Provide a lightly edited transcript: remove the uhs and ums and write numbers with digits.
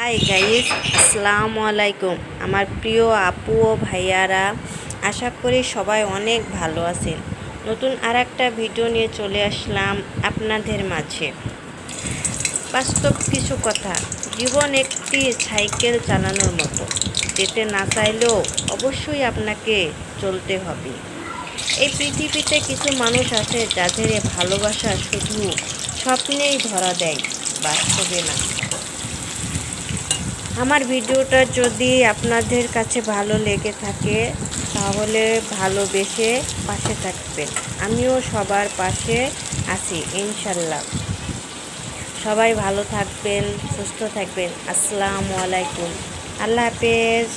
Hi guys, আসসালামু আলাইকুম। আমার প্রিয় আপু ও ভাইয়ারা, আশা করি সবাই অনেক ভালো আছেন। নতুন আর একটা ভিডিও নিয়ে চলে আসলাম আপনাদের মাঝে। বাস্তব কিছু কথা, জীবন একটি সাইকেল চালানোর মতো, যেতে না চাইলেও অবশ্যই আপনাকে চলতে হবে। এই পৃথিবীতে কিছু মানুষ আছে যাদের ভালোবাসা শুধু স্বপ্নেই ধরা দেয়, বাস্তবে না। আমার ভিডিওটা যদি আপনাদের কাছে ভালো লেগে থাকে তাহলে ভালোবেসে পাশে থাকবেন। আমিও সবার পাশে আছি ইনশাল্লাহ। সবাই ভালো থাকবেন, সুস্থ থাকবেন। আসসালামু আলাইকুম, আল্লাহ হাফেজ।